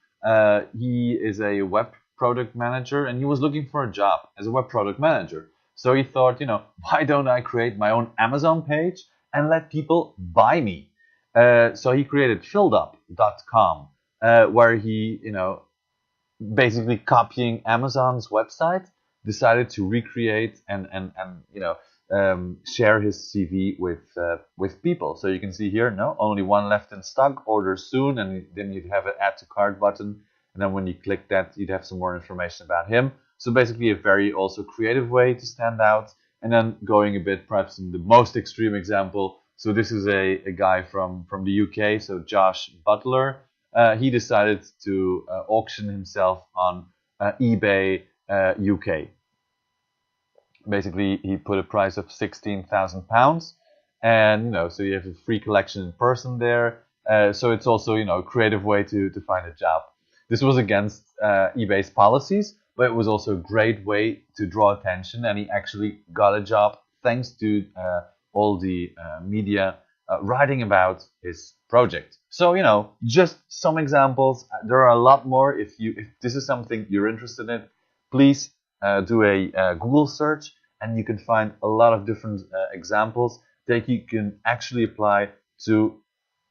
He is a web product manager, and he was looking for a job as a web product manager. So he thought, why don't I create my own Amazon page and let people buy me? So he created fillup.com, where he, basically copying Amazon's website, decided to recreate and share his CV with people. So you can see here, only one left in stock, order soon, and then you'd have an add to cart button, and then when you click that, you'd have some more information about him. So basically a very also creative way to stand out. And then going a bit perhaps in the most extreme example, so this is a guy from the UK, so Josh Butler. He decided to auction himself on eBay UK. Basically, he put a price of £16,000, and so you have a free collection in person there. So it's also a creative way to find a job. This was against eBay's policies, but it was also a great way to draw attention, and he actually got a job thanks to all the media writing about his project. So just some examples. There are a lot more. If this is something you're interested in, please do a Google search and you can find a lot of different examples that you can actually apply to,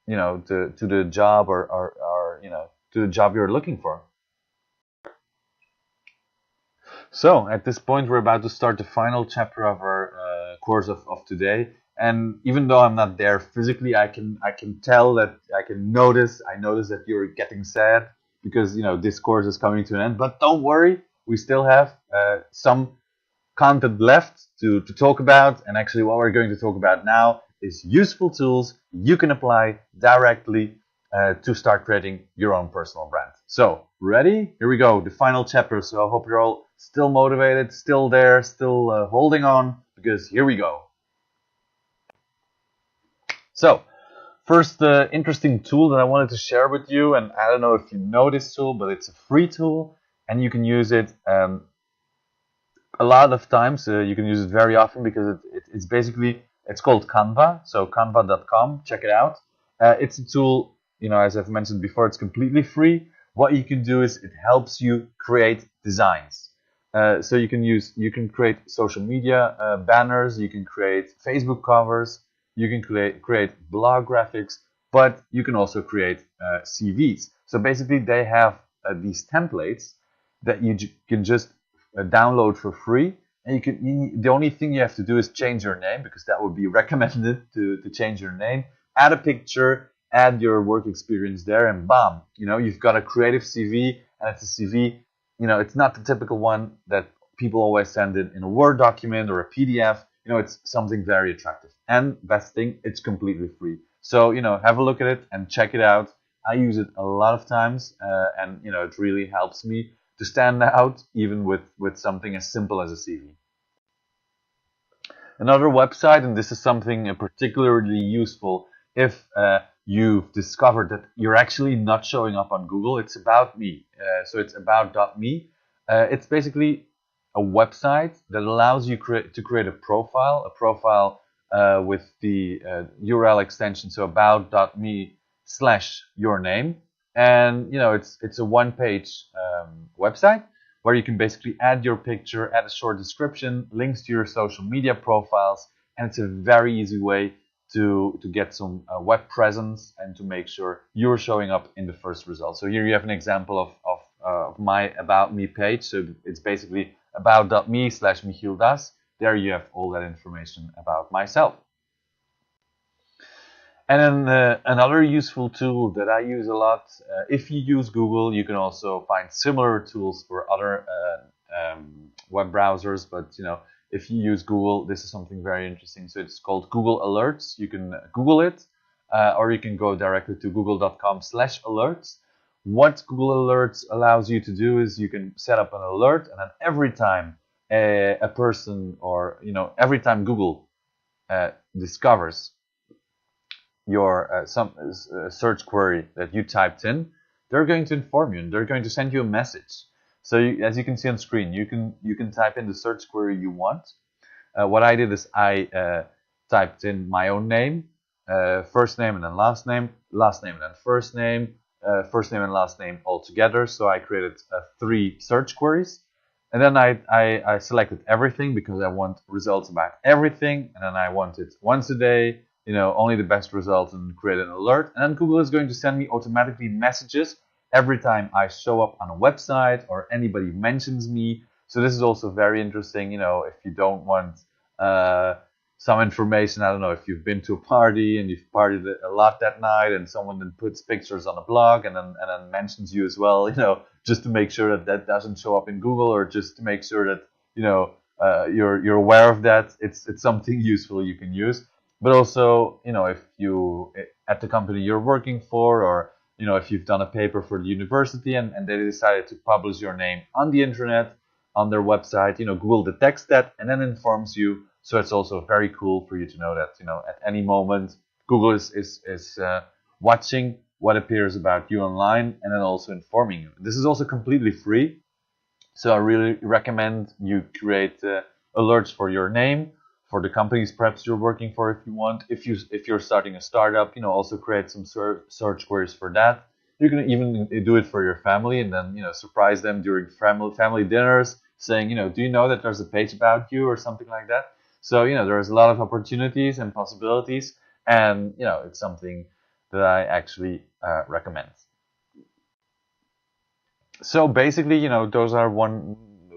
to the job, or to the job you're looking for. So at this point, we're about to start the final chapter of our course of today. And even though I'm not there physically, I can tell that I notice that you're getting sad because this course is coming to an end. But don't worry, we still have some content left to talk about. And actually, what we're going to talk about now is useful tools you can apply directly to start creating your own personal brand. So, ready? Here we go, the final chapter. So I hope you're all still motivated, still there, still holding on, because here we go. So, first interesting tool that I wanted to share with you, and I don't know if you know this tool, but it's a free tool, and you can use it a lot of times. You can use it very often because it's basically, it's called Canva. So canva.com, check it out. It's a tool, as I've mentioned before, it's completely free. What you can do is it helps you create designs. So you can create social media banners, you can create Facebook covers, you can create blog graphics, but you can also create CVs. So basically, they have these templates that you can just download for free, and the only thing you have to do is change your name, because that would be recommended to change your name, add a picture, add your work experience there, and bam, you've got a creative CV. And it's a CV, it's not the typical one that people always send in a Word document or a PDF. It's something very attractive, and best thing, it's completely free. So have a look at it and check it out. I use it a lot of times, and it really helps me to stand out, even with something as simple as a CV. Another website, and this is something particularly useful if you've discovered that you're actually not showing up on Google. It's About Me. So it's about.me. It's basically a website that allows you to create a profile with the URL extension, so about.me/your name. And it's a one-page website where you can basically add your picture, add a short description, links to your social media profiles, and it's a very easy way to get some web presence and to make sure you're showing up in the first result. So here you have an example of my About Me page. So it's basically about.me/Michiel Das. There you have all that information about myself. And then another useful tool that I use a lot, if you use Google, you can also find similar tools for other web browsers. But if you use Google, this is something very interesting. So it's called Google Alerts. You can Google it, or you can go directly to google.com/alerts. What Google Alerts allows you to do is you can set up an alert, and then every time a person, or every time Google discovers your search query that you typed in, they're going to inform you, and they're going to send you a message. So as you can see on screen, you can type in the search query you want. What I did is I typed in my own name, first name and then last name and then first name and last name all together. So I created 3 search queries, and then I selected everything because I want results about everything, and then I want it once a day, only the best results, and create an alert. And then Google is going to send me automatically messages every time I show up on a website or anybody mentions me. So this is also very interesting, if you don't want some information. I don't know, if you've been to a party and you've partied a lot that night, and someone then puts pictures on a blog and then mentions you as well, just to make sure that doesn't show up in Google, or just to make sure that you're aware of that. It's something useful you can use. But also, if you, at the company you're working for, or if you've done a paper for the university and they decided to publish your name on the internet, on their website, Google detects that and then informs you. So it's also very cool for you to know that, at any moment, Google is watching what appears about you online, and then also informing you. This is also completely free. So I really recommend you create alerts for your name, for the companies perhaps you're working for, if you want. If you're starting a startup, also create some search queries for that. You can even do it for your family, and then surprise them during family dinners. saying, do you know that there's a page about you or something like that? So, there's a lot of opportunities and possibilities, and, it's something that I actually recommend. So basically, those are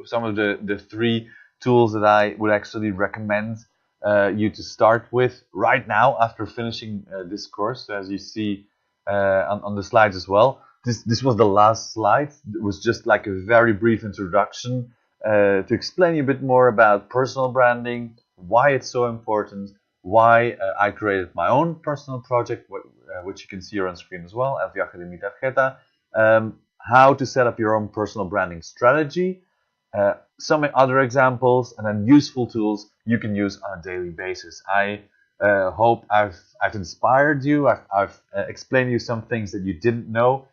some of the three tools that I would actually recommend you to start with right now after finishing this course. So as you see on the slides as well, this was the last slide. It was just like a very brief introduction to explain you a bit more about personal branding, why it's so important, why I created my own personal project, which you can see here on screen as well, at Academie Tarjeta. How to set up your own personal branding strategy, some other examples, and then useful tools you can use on a daily basis. I hope I've inspired you. I've explained you some things that you didn't know.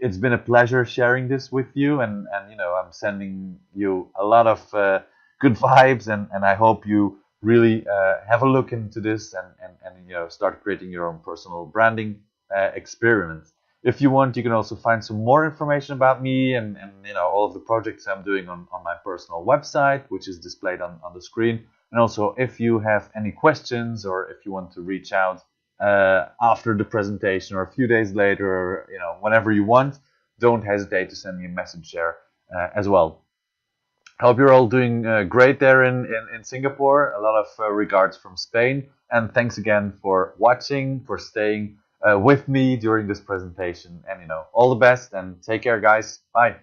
It's been a pleasure sharing this with you, and I'm sending you a lot of good vibes, and I hope you really have a look into this and start creating your own personal branding experiment. If you want, you can also find some more information about me and all of the projects I'm doing on my personal website, which is displayed on the screen. And also, if you have any questions or if you want to reach out after the presentation or a few days later, or whenever you want, don't hesitate to send me a message there as well. I hope you're all doing great there in Singapore. A lot of regards from Spain. And thanks again for watching, for staying with me during this presentation. And all the best and take care, guys. Bye.